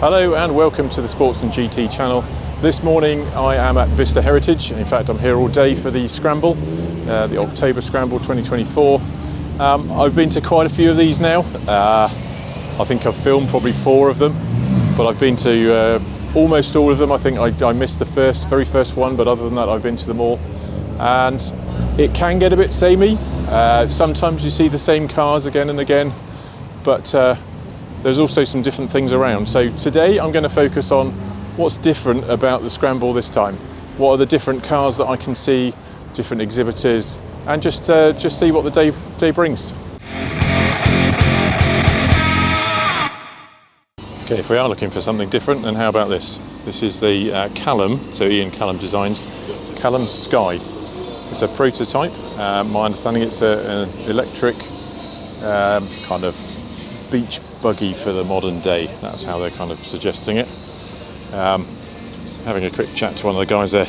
Hello and welcome to the Sports and GT channel. This morning I am at Bicester Heritage. In fact, I'm here all day for the Scramble, the October Scramble 2024. I've been to quite a few of these now. I think I've filmed probably 4 of them, but I've been to almost all of them. I think I missed the very first one, but other than that I've been to them all. And it can get a bit samey. Sometimes you see the same cars again and again, but there's also some different things around. So today I'm going to focus on what's different about the Scramble this time. What are the different cars that I can see, different exhibitors, and just see what the day brings. Okay, if we are looking for something different, then how about this? This is the Callum, so Ian Callum Designs, Callum Sky. It's a prototype. My understanding it's an electric kind of beach buggy for the modern day. That's how they're kind of suggesting it. Having a quick chat to one of the guys there,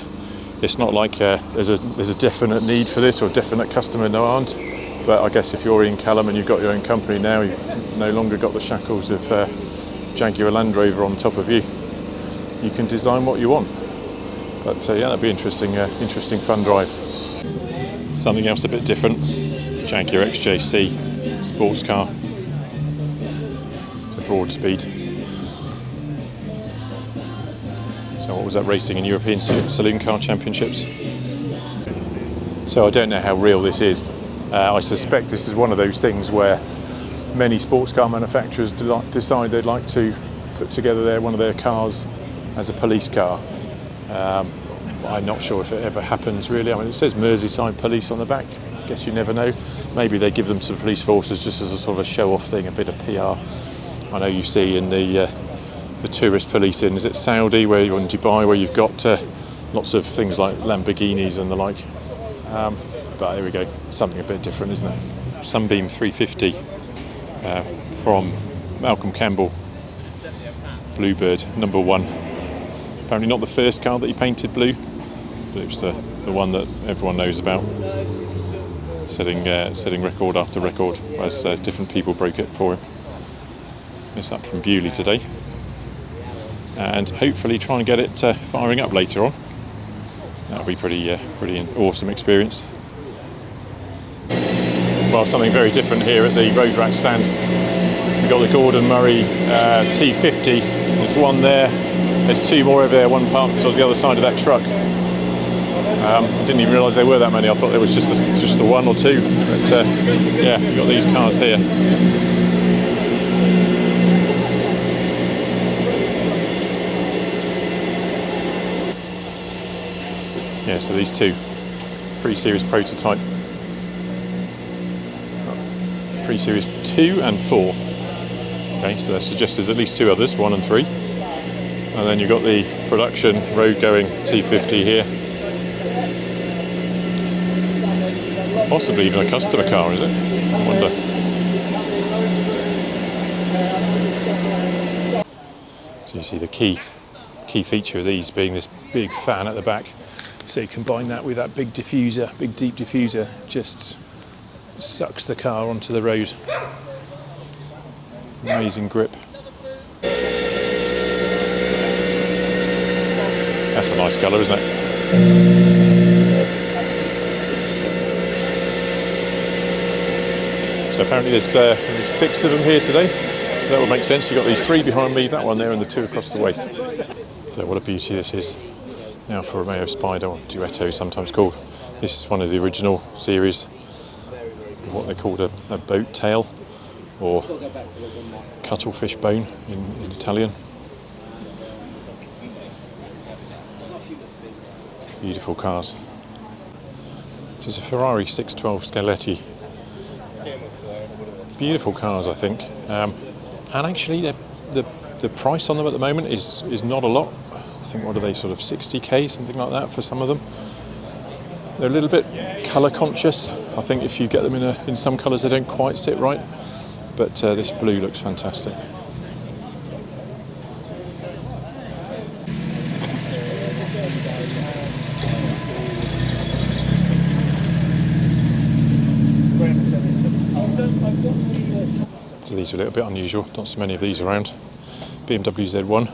it's not like there's a definite need for this or definite customer demand, but I guess if you're in Callum and you've got your own company now, you've no longer got the shackles of Jaguar Land Rover on top of you. You can design what you want. But yeah, that'd be interesting fun drive. Something else a bit different, Jaguar XJC sports car. Broad speed. So what was that, racing in European Saloon Car Championships? So I don't know how real this is. I suspect this is one of those things where many sports car manufacturers decide they'd like to put together one of their cars as a police car. I'm not sure if it ever happens really. I mean, it says Merseyside Police on the back. I guess you never know. Maybe they give them to the police forces just as a sort of a show-off thing, a bit of PR. I know you see in the tourist policing, is it Saudi, where you're in Dubai, where you've got lots of things like Lamborghinis and the like. But there we go, something a bit different, isn't it? Sunbeam 350 from Malcolm Campbell, Bluebird, number 1. Apparently not the first car that he painted blue, but it was the one that everyone knows about, setting record after record, as different people broke it for him. It's up from Bewley today, and hopefully try and get it firing up later on. That'll be pretty awesome experience. Well, something very different here at the Road Rack stand. We've got the Gordon Murray T50. There's one there. There's 2 more over there. One parked on the other side of that truck. I didn't even realise there were that many. I thought there was just the 1 or 2. But yeah, we've got these cars here. Yeah, so these 2 pre-series prototype, pre-series 2 and 4. Okay, so that suggests there's at least 2 others, 1 and 3. And then you've got the production road-going T50 here. Possibly even a customer car, is it? I wonder. So you see the key feature of these being this big fan at the back. So you combine that with that big diffuser, big deep diffuser, just sucks the car onto the road. Amazing grip. That's a nice colour, isn't it? So apparently there's 6 of them here today. So that would make sense. You've got these 3 behind me, that one there, and the 2 across the way. So what a beauty this is. Now for Romeo Spider, or Duetto sometimes called. This is one of the original series, what they called a boat tail, or cuttlefish bone in Italian. Beautiful cars. This is a Ferrari 612 Scaletti. Beautiful cars, I think. And actually the price on them at the moment is not a lot. I think, what are they, sort of 60k, something like that for some of them. They're a little bit colour conscious. I think if you get them in some colours they don't quite sit right, but this blue looks fantastic. So these are a little bit unusual, not so many of these around. BMW Z1.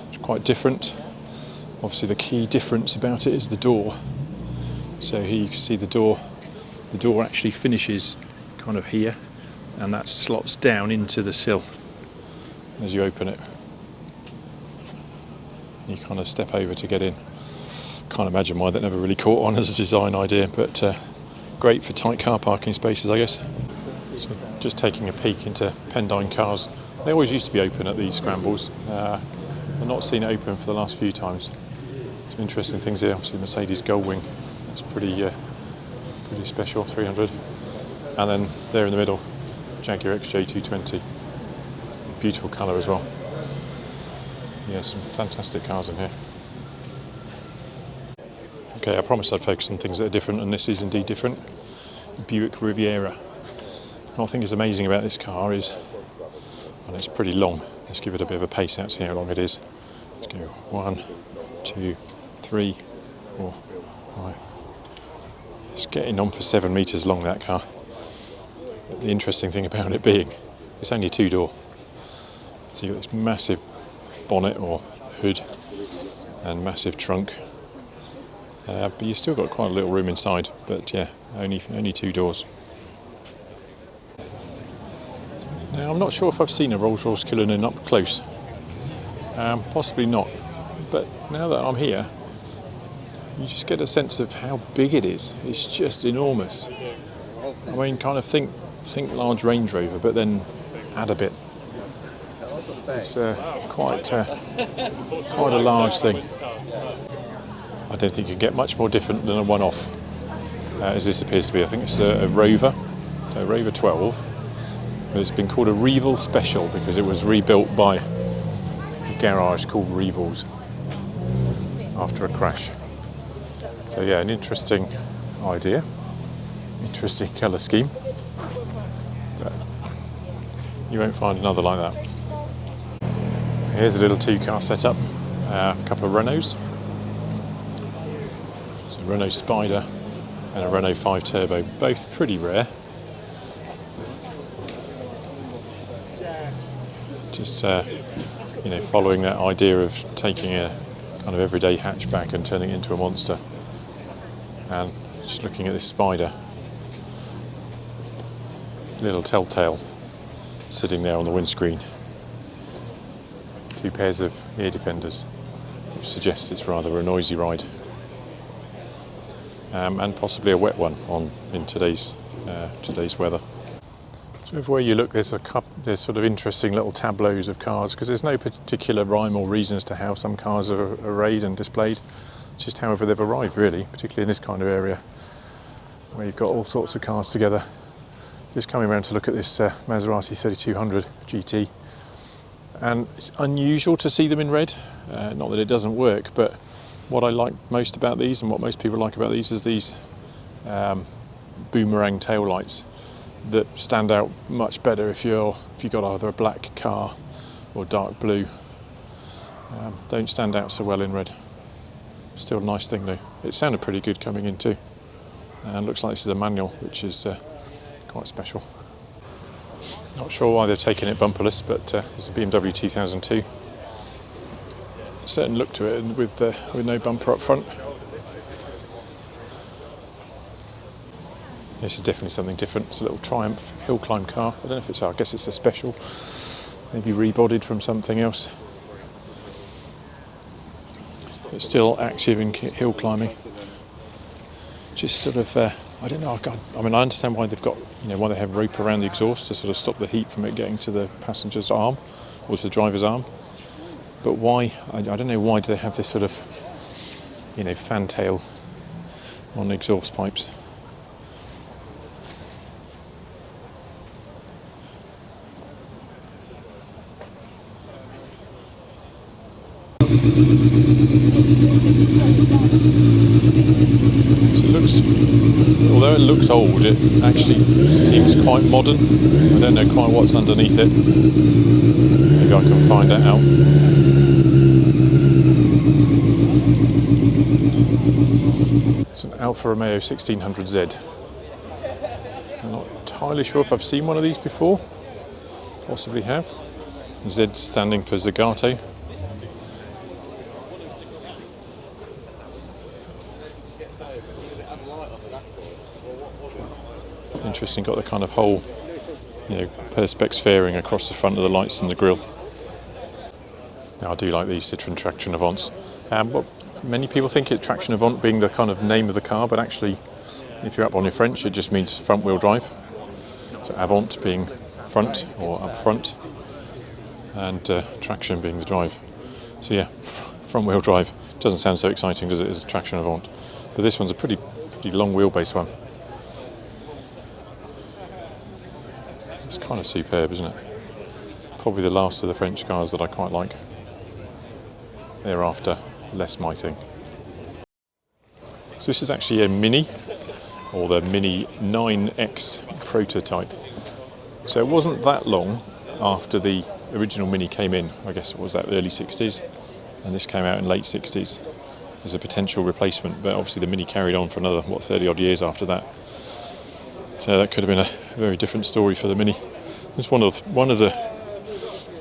It's quite different. Obviously the key difference about it is the door. So here you can see the door actually finishes kind of here, and that slots down into the sill as you open it. You kind of step over to get in. Can't imagine why that never really caught on as a design idea, but great for tight car parking spaces, I guess. So just taking a peek into Pendine cars. They always used to be open at these scrambles. I've not seen it open for the last few times. Some interesting things here. Obviously Mercedes Gullwing. That's pretty special, 300. And then there in the middle, Jaguar XJ220. Beautiful colour as well. Yeah, some fantastic cars in here. Okay, I promised I'd focus on things that are different, and this is indeed different. Buick Riviera. What I think is amazing about this car is, well, it's pretty long. Let's give it a bit of a pace out, see how long it is. Let's go 1, 2, 3, 4, 5. It's getting on for 7 metres long, that car. But the interesting thing about it being, it's only 2-door. So you've got this massive bonnet or hood and massive trunk. But you've still got quite a little room inside, but yeah, only 2 doors. Now I'm not sure if I've seen a Rolls-Royce Cullinan up close. Possibly not. But now that I'm here, you just get a sense of how big it is. It's just enormous. I mean, kind of think large Range Rover, but then add a bit. It's quite a large thing. I don't think you can get much more different than a one-off, as this appears to be. I think it's a Rover, so Rover 12. But it's been called a Revel Special because it was rebuilt by a garage called Revel's after a crash. So yeah, an interesting idea, interesting colour scheme. But you won't find another like that. Here's a little 2-car setup, a couple of Renaults. So Renault Spider and a Renault 5 Turbo, both pretty rare. Just following that idea of taking a kind of everyday hatchback and turning it into a monster. And just looking at this Spider, little Telltale sitting there on the windscreen. 2 pairs of ear defenders, which suggests it's rather a noisy ride, and possibly a wet one in today's weather. So everywhere you look, there's sort of interesting little tableaus of cars, because there's no particular rhyme or reason as to how some cars are arrayed and displayed. It's just however they've arrived, really, particularly in this kind of area where you've got all sorts of cars together. Just coming around to look at this Maserati 3200 GT. And it's unusual to see them in red, not that it doesn't work, but what I like most about these, and what most people like about these, is these boomerang tail lights that stand out much better if you've got either a black car or dark blue. Don't stand out so well in red. Still a nice thing though. It sounded pretty good coming in too, and looks like this is a manual, which is quite special. Not sure why they've taken it bumperless, but it's a BMW 2002. Certain look to it, and with no bumper up front. This is definitely something different. It's a little Triumph hill climb car. I don't know if it's, I guess it's a special, maybe rebodied from something else. It's still active in hill climbing. Just sort of, I don't know. I mean, I understand why they've got, why they have rope around the exhaust to sort of stop the heat from it getting to the passenger's arm or to the driver's arm. But why? I don't know. Why do they have this sort of, fantail on exhaust pipes? So it looks, although it looks old, it actually seems quite modern. I don't know quite what's underneath it. Maybe I can find that out. It's an Alfa Romeo 1600Z. I'm not entirely sure if I've seen one of these before. Possibly have. Z standing for Zagato. Interesting, got the kind of whole, perspex fairing across the front of the lights and the grille. Now, I do like these Citroën Traction Avants. But many people think it's Traction Avant being the kind of name of the car, but actually, if you're up on your French, it just means front-wheel drive. So Avant being front or up front, and traction being the drive. So yeah, front-wheel drive doesn't sound so exciting, does it, as Traction Avant? But this one's a pretty long wheelbase one. It's kind of superb, isn't it? Probably the last of the French cars that I quite like. Thereafter, less my thing. So this is actually a Mini, or the Mini 9X prototype. So it wasn't that long after the original Mini came in. I guess it was that early 60s, and this came out in late 60s as a potential replacement, but obviously the Mini carried on for another 30 odd years after that. So that could have been a very different story for the Mini. It's one of the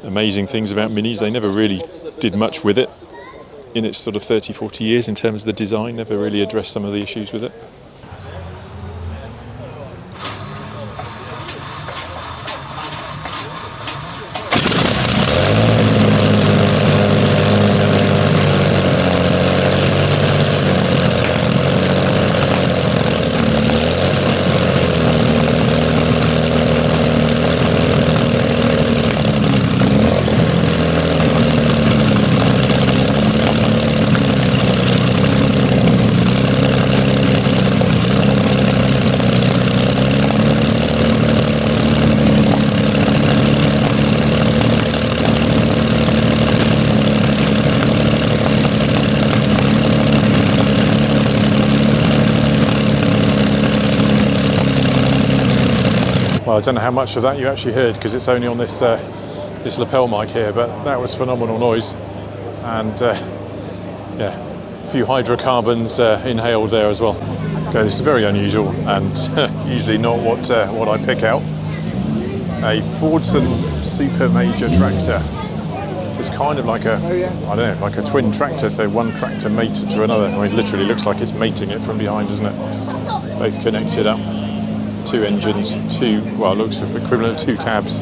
amazing things about Minis. They never really did much with it in its sort of 30-40 years in terms of the design. Never really addressed some of the issues with it. Well, I don't know how much of that you actually heard because it's only on this this lapel mic here, but that was phenomenal noise, and yeah, a few hydrocarbons inhaled there as well. Okay, this is very unusual and usually not what I pick out. A Fordson Super Major tractor. It's kind of like like a twin tractor, so one tractor mated to another. I mean, it literally looks like it's mating it from behind, doesn't it? Both connected up. Two engines, looks of equivalent of two cabs.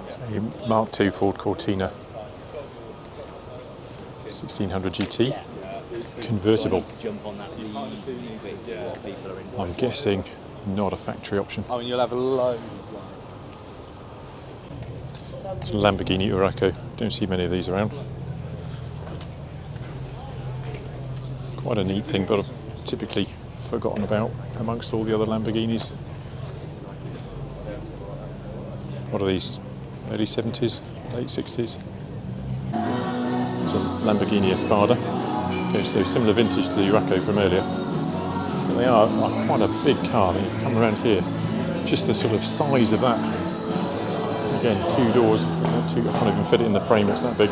So Mark II Ford Cortina 1600 GT convertible. I'm guessing not a factory option. Oh, and you'll have a load. It's a Lamborghini Huracan. Don't see many of these around. Quite a neat thing, but typically forgotten about amongst all the other Lamborghinis. What are these? Early 70s, late 60s? It's a Lamborghini Espada. Okay, so similar vintage to the Huracan from earlier. But they are quite a big car. You come around here, just the sort of size of that. Again, two doors. I can't even fit it in the frame, it's that big.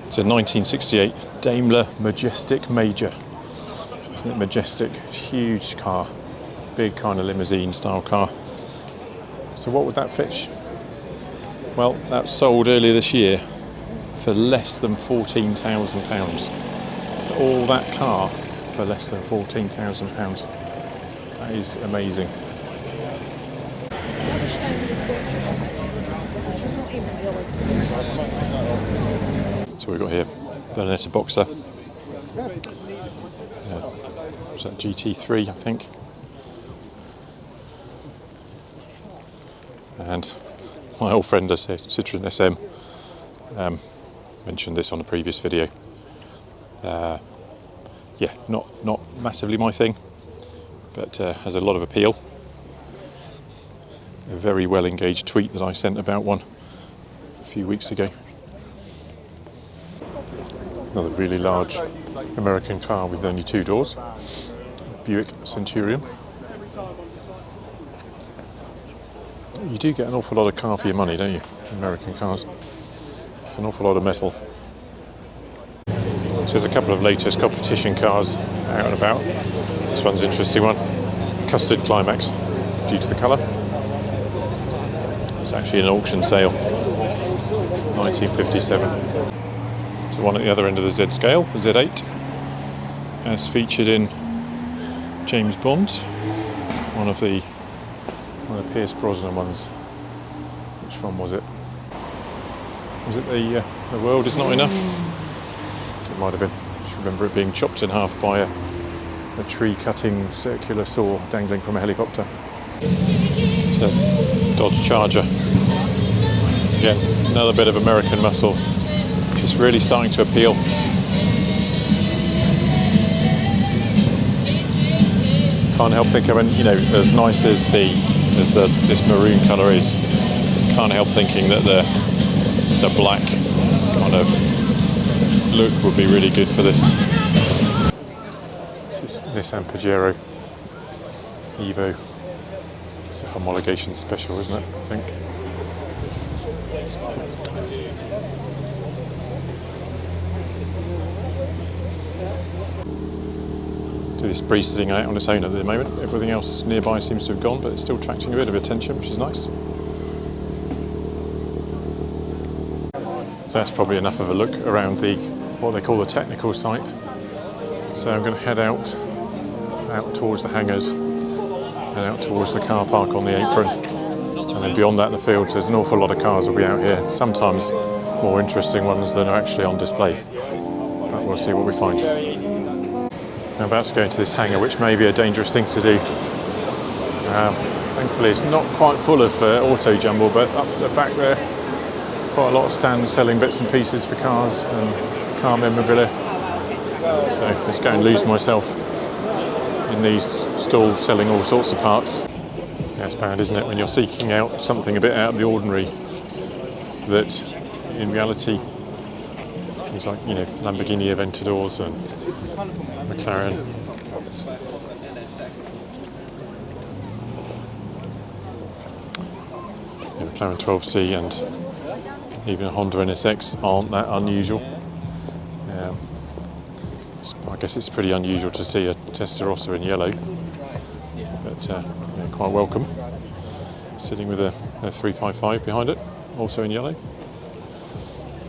It's a 1968 Daimler Majestic Major. Isn't it majestic? Huge car, big kind of limousine style car. So what would that fetch? Well, that sold earlier this year for less than £14,000. All that car for less than £14,000. That is amazing. So we've got here Berlinetta Boxer. Was that GT3, I think? And my old friend, I said, Citroën SM, mentioned this on a previous video. Yeah, not massively my thing, but has a lot of appeal. A very well engaged tweet that I sent about one a few weeks ago. Another really large American car with only two doors. Buick Centurion. You do get an awful lot of car for your money, don't you? American cars. It's an awful lot of metal. So there's a couple of latest competition cars out and about. This one's an interesting one. Custard Climax, due to the colour. It's actually an auction sale, 1957. So one at the other end of the Z scale, the Z8, as featured in James Bond, one of the Pierce Brosnan ones. Which one was it? Was it the World Is Not Enough? It might have been. I just remember it being chopped in half by a tree-cutting circular saw dangling from a helicopter. It's a Dodge Charger. Again, another bit of American muscle, just really starting to appeal. Can't help thinking, when, you know, as nice as this maroon colour is, can't help thinking that the black kind of look would be really good for this. This is Nissan Pajero Evo. It's a homologation special, isn't it? I think. This breeze sitting out on its own at the moment. Everything else nearby seems to have gone, but it's still attracting a bit of attention, which is nice. So that's probably enough of a look around what they call the technical site. So I'm going to head out towards the hangars and out towards the car park on the apron. And then beyond that in the fields, there's an awful lot of cars will be out here. Sometimes more interesting ones than are actually on display. But we'll see what we find. I'm about to go into this hangar, which may be a dangerous thing to do. Thankfully it's not quite full of auto jumble, but up the back there there's quite a lot of stands selling bits and pieces for cars and car memorabilia. So let's go and lose myself in these stalls selling all sorts of parts. Yeah, it's bad, isn't it, when you're seeking out something a bit out of the ordinary that in reality things like, you know, Lamborghini Aventadors and McLaren. Yeah, McLaren 12C and even a Honda NSX aren't that unusual. I guess it's pretty unusual to see a Testarossa in yellow, but yeah, quite welcome. Sitting with a 355 behind it, also in yellow.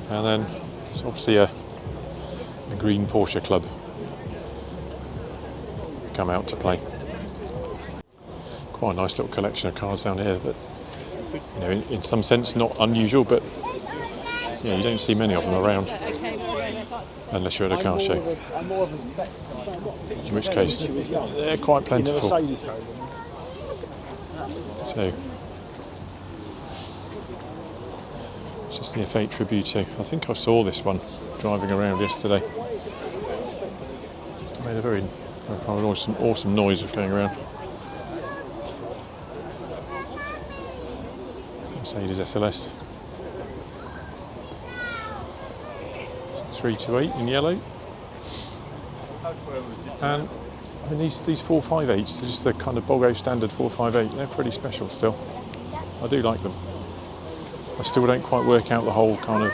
And then it's obviously a green Porsche Club come out to play. Quite a nice little collection of cars down here that, you know, in some sense not unusual, but yeah, you don't see many of them around unless you're at a car show, in which case they're quite plentiful. So it's just the F8 Tributo. I think I saw this one driving around yesterday. It made a very awesome noise of going around. Mercedes SLS 328 in yellow. And I mean, these 458s, they're just the kind of Bogo standard 458. They're pretty special still. I do like them. I still don't quite work out the whole kind of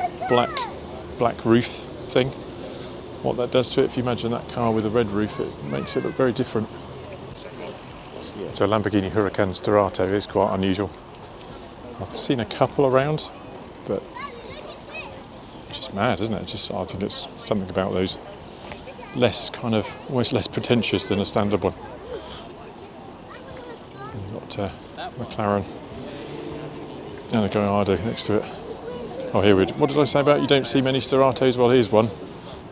black roof thing. What that does to it. If you imagine that car with a red roof, it makes it look very different. So a Lamborghini Huracan Sturato is quite unusual. I've seen a couple around, but it's just mad, isn't it? I think it's something about those less kind of, almost less pretentious than a standard one. And you've got McLaren and a Gallardo next to it. Oh, here we go. What did I say about you don't see many Sturatos? Well, here's one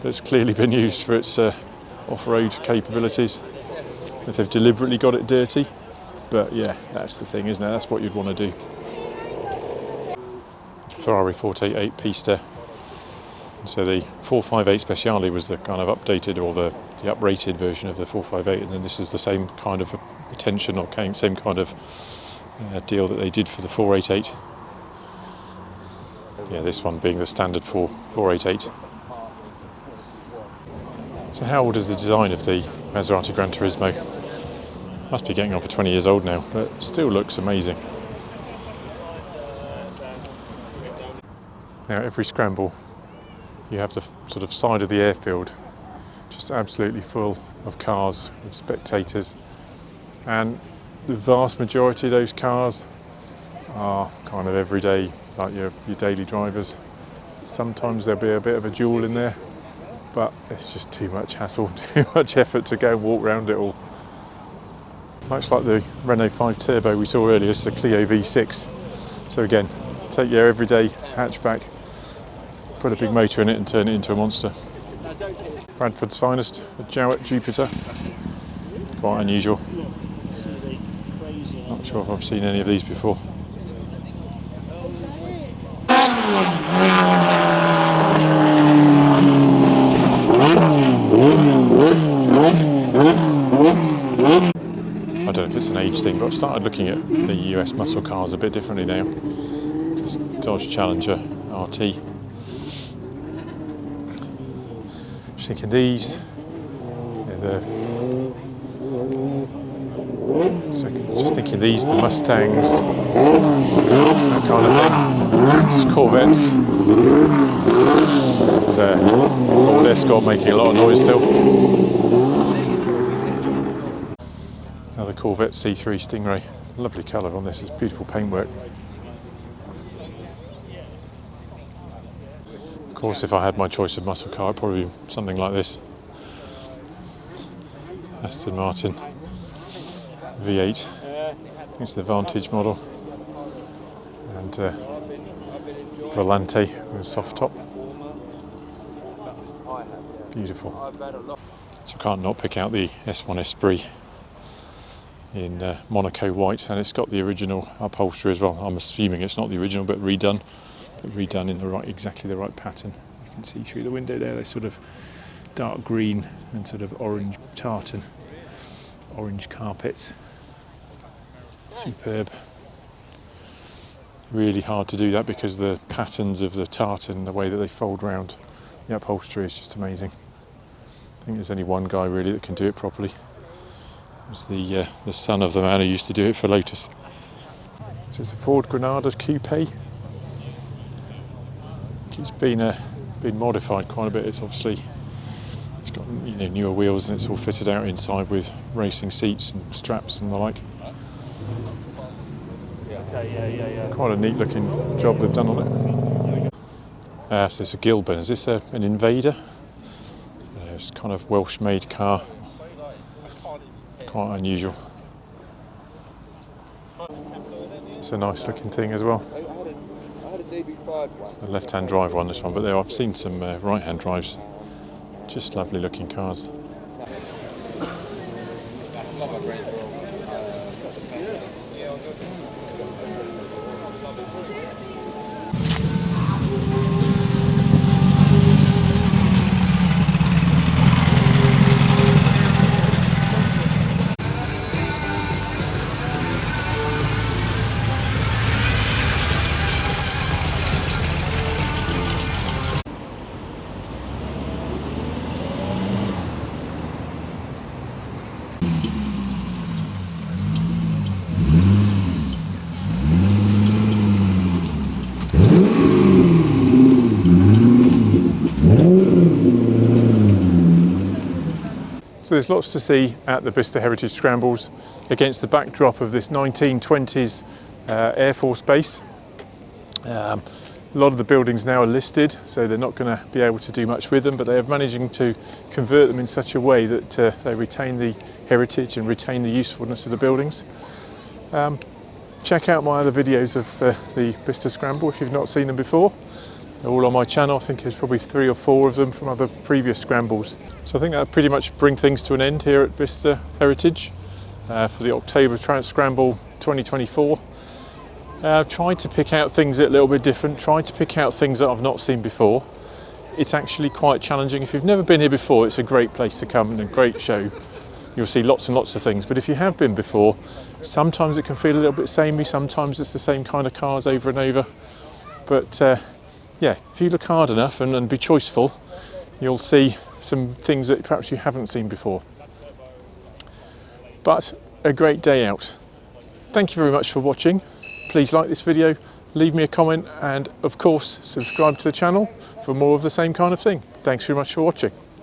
that's clearly been used for its off-road capabilities. If they've deliberately got it dirty, but yeah, that's the thing, isn't it? That's what you'd want to do. Ferrari 488 Pista. So the 458 Speciale was the kind of updated or the uprated version of the 458, and then this is the same kind of attention or same kind of deal that they did for the 488. Yeah, this one being the standard 488. So how old is the design of the Maserati Gran Turismo? Must be getting on for 20 years old now, but still looks amazing. Now every scramble you have the sort of side of the airfield just absolutely full of cars, of spectators, and the vast majority of those cars are kind of everyday, like your daily drivers. Sometimes there'll be a bit of a duel in there, but it's just too much hassle, too much effort to go and walk around it all. Much like the Renault 5 Turbo we saw earlier, it's the Clio V6. So again, take your everyday hatchback, put a big motor in it and turn it into a monster. Bradford's finest, a Jowett Jupiter. Quite unusual. Not sure if I've seen any of these before. I don't know if it's an age thing, but I've started looking at the US muscle cars a bit differently now. This Dodge Challenger RT. Just thinking these, just thinking these, the Mustangs, that kind of thing. Just Corvettes. Old Escort making a lot of noise still. Another Corvette C3 Stingray. Lovely colour on this, it's beautiful paintwork. Of course, if I had my choice of muscle car, it'd probably be something like this. Aston Martin V8. It's the Vantage model. And Volante with a soft top. Beautiful. So I can't not pick out the S1 Esprit in Monaco white, and it's got the original upholstery as well. I'm assuming it's not the original, but redone in the exactly the right pattern. You can see through the window there, they're sort of dark green and sort of orange tartan, orange carpets. Superb. Really hard to do that because the patterns of the tartan, the way that they fold round the upholstery is just amazing. I think there's only one guy really that can do it properly. It was the son of the man who used to do it for Lotus. So it's a Ford Granada Coupe. It's been modified quite a bit. It's obviously got newer wheels, and it's all fitted out inside with racing seats and straps and the like. Quite a neat looking job they've done on it. So it's a Gilburn. Is this an Invader? It's kind of Welsh made car. Quite unusual. It's a nice looking thing as well. It's a left-hand drive one, this one, but I've seen some right-hand drives. Just lovely looking cars. So there's lots to see at the Bicester Heritage Scrambles against the backdrop of this 1920s Air Force base. A lot of the buildings now are listed, so they're not going to be able to do much with them, but they are managing to convert them in such a way that they retain the heritage and retain the usefulness of the buildings. Check out my other videos of the Bicester Scramble if you've not seen them before. They're all on my channel. I think there's probably 3 or 4 of them from other previous scrambles. So I think that'll pretty much bring things to an end here at Bicester Heritage for the October Scramble 2024. Tried to pick out things that are a little bit different, tried to pick out things that I've not seen before. It's actually quite challenging. If you've never been here before, it's a great place to come and a great show. You'll see lots and lots of things, but if you have been before, sometimes it can feel a little bit samey, sometimes it's the same kind of cars over and over. But yeah, if you look hard enough and be choiceful, you'll see some things that perhaps you haven't seen before. But a great day out. Thank you very much for watching. Please like this video, leave me a comment, and of course subscribe to the channel for more of the same kind of thing. Thanks very much for watching.